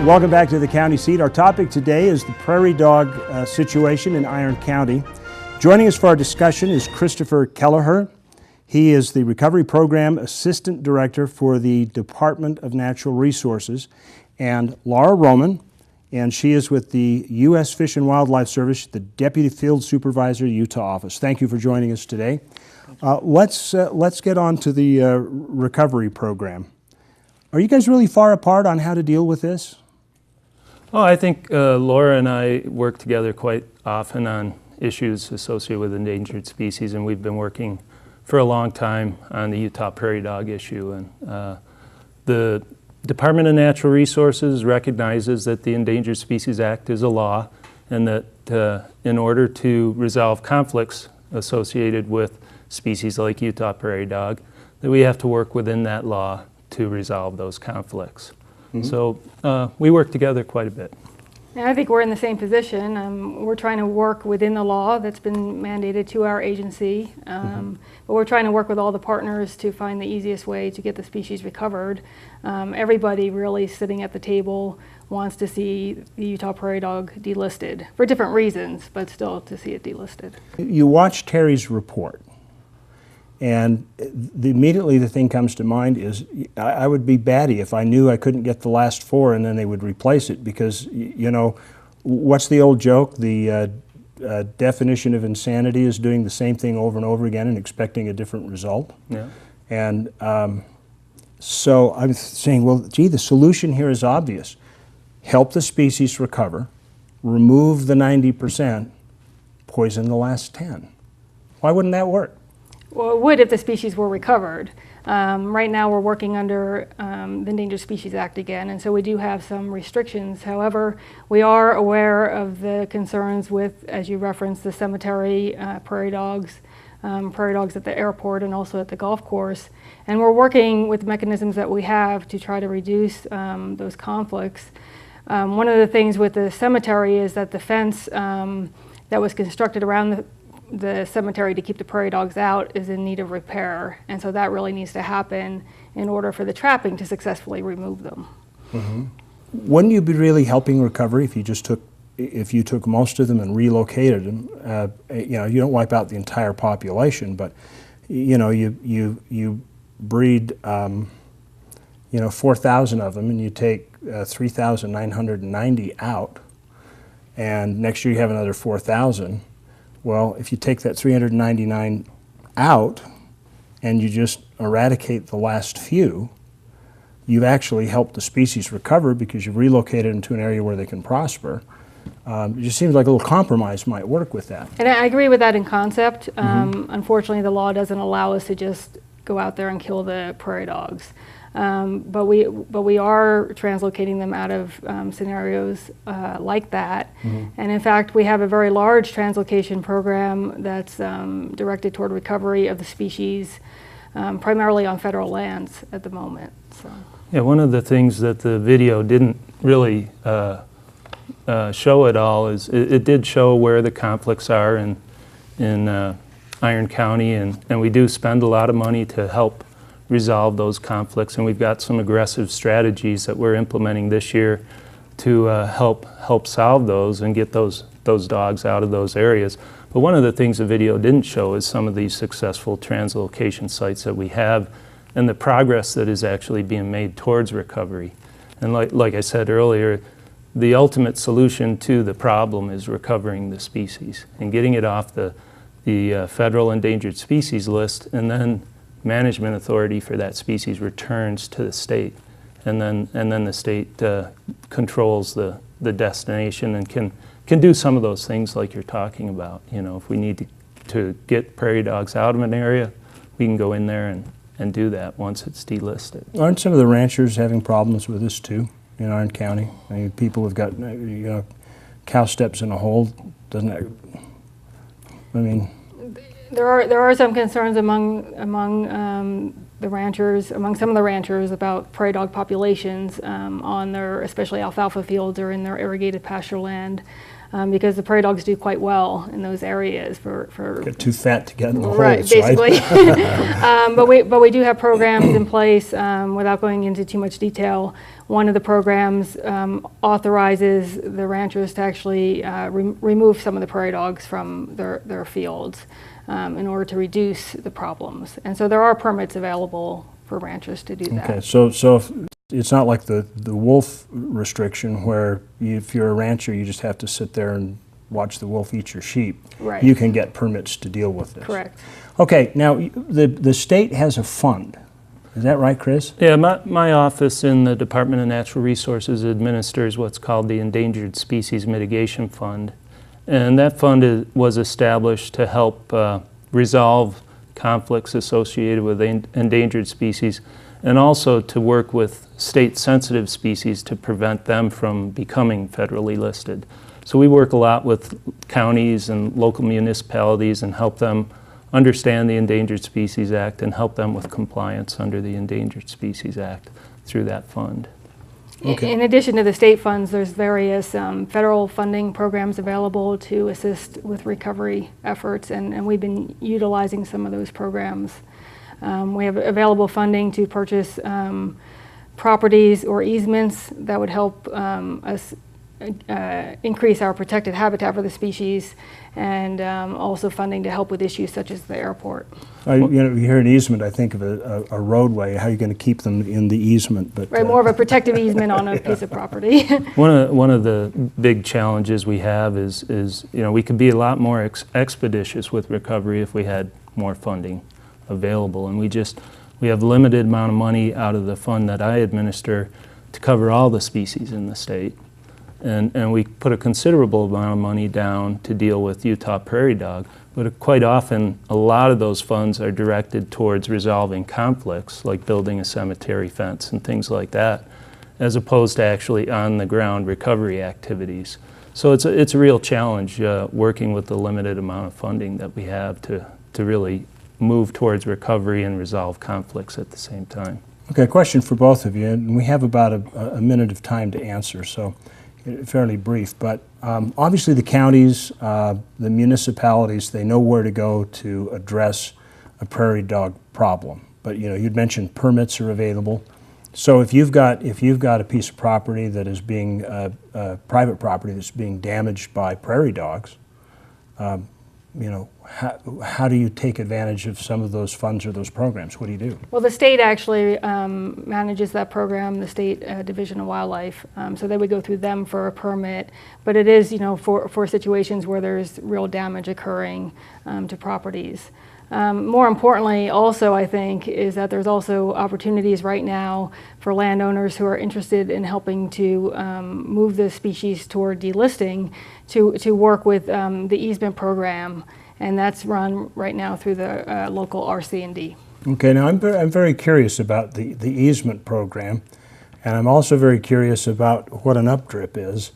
Welcome back to the county seat. Our topic today is the prairie dog situation in Iron County. Joining us for our discussion is Christopher Keleher. He is the Recovery Program Assistant Director for the Department of Natural Resources, and Laura Romin, and she is with the U.S. Fish and Wildlife Service, the Deputy Field Supervisor, Utah office. Thank you for joining us today. Let's get on to the recovery program. Are you guys really far apart on how to deal with this? Oh, I think Laura and I work together quite often on issues associated with endangered species, and we've been working for a long time on the Utah Prairie Dog issue. And the Department of Natural Resources recognizes that the Endangered Species Act is a law, and that in order to resolve conflicts associated with species like Utah Prairie Dog, that we have to work within that law to resolve those conflicts. So we work together quite a bit. And I think we're in the same position. We're trying to work within the law that's been mandated to our agency, but we're trying to work with all the partners to find the easiest way to get the species recovered. Everybody really sitting at the table wants to see the Utah Prairie Dog delisted for different reasons, but still to see it delisted. You watch Terry's report, and immediately the thing comes to mind is I would be batty if I knew I couldn't get the last four and then they would replace it, because, you know, what's the old joke? The definition of insanity is doing the same thing over and over again and expecting a different result. Yeah. And so I'm saying, well, gee, the solution here is obvious. Help the species recover, remove the 90%, poison the last 10. Why wouldn't that work? Well, it would if the species were recovered. Right now we're working under the Endangered Species Act again, and so we do have some restrictions. However, we are aware of the concerns with, as you referenced, the cemetery, prairie dogs at the airport and also at the golf course. And we're working with mechanisms that we have to try to reduce those conflicts. One of the things with the cemetery is that the fence that was constructed around the cemetery to keep the prairie dogs out is in need of repair, and so that really needs to happen in order for the trapping to successfully remove them. Wouldn't you be really helping recovery if you took most of them and relocated them? You know, you don't wipe out the entire population, but you know, you breed 4,000 of them, and you take 3,990 out, and next year you have another 4,000. Well, if you take that 399 out and you just eradicate the last few, you've actually helped the species recover because you've relocated them to an area where they can prosper. It just seems like a little compromise might work with that. And I agree with that in concept. Unfortunately, the law doesn't allow us to just go out there and kill the prairie dogs. But we are translocating them out of scenarios like that. And in fact, we have a very large translocation program that's directed toward recovery of the species, primarily on federal lands at the moment. So. Yeah, one of the things that the video didn't really show at all is it did show where the conflicts are in Iron County, and we do spend a lot of money to help resolve those conflicts, and we've got some aggressive strategies that we're implementing this year to help solve those and get those dogs out of those areas. But one of the things the video didn't show is some of these successful translocation sites that we have and the progress that is actually being made towards recovery. And like I said earlier, the ultimate solution to the problem is recovering the species and getting it off the federal endangered species list, and then management authority for that species returns to the state, and then the state controls the destination and can do some of those things like you're talking about. You know, if we need to get prairie dogs out of an area, we can go in there and do that once it's delisted. Aren't some of the ranchers having problems with this too in Iron County? I mean, people have got cow steps in a hole. Doesn't that? I mean. There are some concerns among the ranchers, among some of the ranchers, about prairie dog populations on their, especially alfalfa fields or in their irrigated pasture land, because the prairie dogs do quite well in those areas. Get too fat to get in the right, holes, basically. Right? But we do have programs in place. Without going into too much detail, one of the programs authorizes the ranchers to actually remove some of the prairie dogs from their fields in order to reduce the problems. And so there are permits available for ranchers to do that. Okay, so if it's not like the wolf restriction where if you're a rancher, you just have to sit there and watch the wolf eat your sheep. Right. You can get permits to deal with this. Correct. Okay, now the state has a fund. Is that right, Chris? Yeah, my office in the Department of Natural Resources administers what's called the Endangered Species Mitigation Fund. And that fund was established to help resolve conflicts associated with endangered species, and also to work with state-sensitive species to prevent them from becoming federally listed. So we work a lot with counties and local municipalities and help them understand the Endangered Species Act and help them with compliance under the Endangered Species Act through that fund. Okay. In addition to the state funds, there's various federal funding programs available to assist with recovery efforts, and we've been utilizing some of those programs. We have available funding to purchase properties or easements that would help us increase our protected habitat for the species, and also funding to help with issues such as the airport. You hear an easement, I think of a roadway. How are you going to keep them in the easement? But right, more of a protective easement on a piece of property. One of the big challenges we have is we could be a lot more expeditious with recovery if we had more funding available, and we have limited amount of money out of the fund that I administer to cover all the species in the state. And we put a considerable amount of money down to deal with Utah Prairie Dog, but quite often a lot of those funds are directed towards resolving conflicts, like building a cemetery fence and things like that, as opposed to actually on-the-ground recovery activities. So it's a real challenge working with the limited amount of funding that we have to really move towards recovery and resolve conflicts at the same time. Okay, a question for both of you, and we have about a minute of time to answer, so fairly brief, but obviously the counties, the municipalities, they know where to go to address a prairie dog problem. But you'd mentioned permits are available. So if you've got a piece of property that is being private property that's being damaged by prairie dogs, how do you take advantage of some of those funds or those programs? What do you do? Well, the state actually manages that program, the State Division of Wildlife, so they would go through them for a permit. But it is, for situations where there's real damage occurring to properties. More importantly, also, I think, is that there's also opportunities right now for landowners who are interested in helping to move the species toward delisting to work with the easement program, and that's run right now through the local RC&D. Okay, now I'm very curious about the easement program, and I'm also very curious about what an updrip is,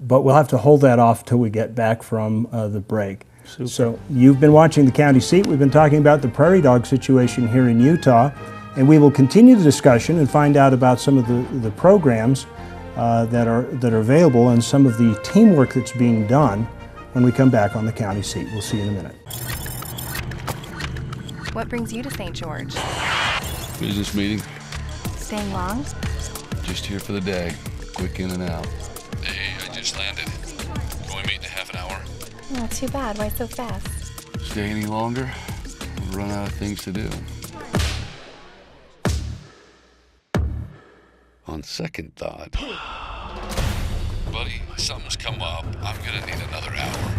but we'll have to hold that off till we get back from the break. Super. So you've been watching the County Seat. We've been talking about the prairie dog situation here in Utah, and we will continue the discussion and find out about some of the programs that are available and some of the teamwork that's being done when we come back on the County Seat. We'll see you in a minute. What brings you to St. George? Business meeting. Staying long? Just here for the day. Quick in and out. Hey, I just landed. Can we meet in a half an hour? Oh, too bad. Why so fast? Stay any longer, we'll run out of things to do. On second thought. Buddy, something's come up. I'm gonna need another hour.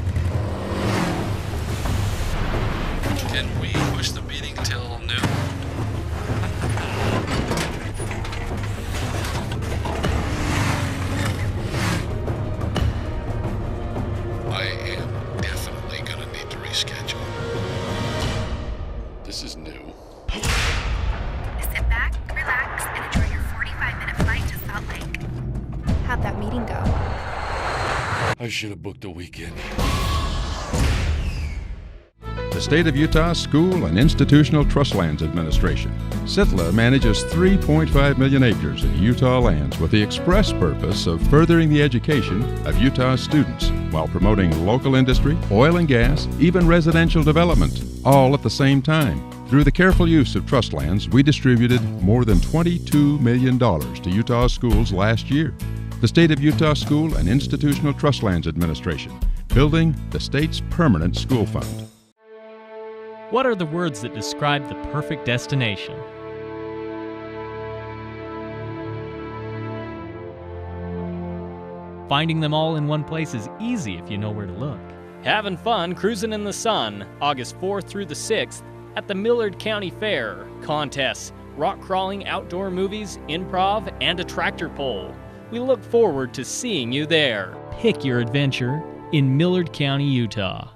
Can we push the meeting till noon? I am definitely gonna need to reschedule. This is new. Sit back, relax, and enjoy your 45-minute flight to Salt Lake. How'd that meeting go? I should have booked a weekend. the State of Utah School and Institutional Trust Lands Administration. SITLA manages 3.5 million acres of Utah lands with the express purpose of furthering the education of Utah students while promoting local industry, oil and gas, even residential development, all at the same time. Through the careful use of trust lands, we distributed more than $22 million to Utah schools last year. The State of Utah School and Institutional Trust Lands Administration, building the state's permanent school fund. What are the words that describe the perfect destination? Finding them all in one place is easy if you know where to look. Having fun cruising in the sun, August 4th through the 6th at the Millard County Fair. Contests, rock crawling, outdoor movies, improv, and a tractor pull. We look forward to seeing you there. Pick your adventure in Millard County, Utah.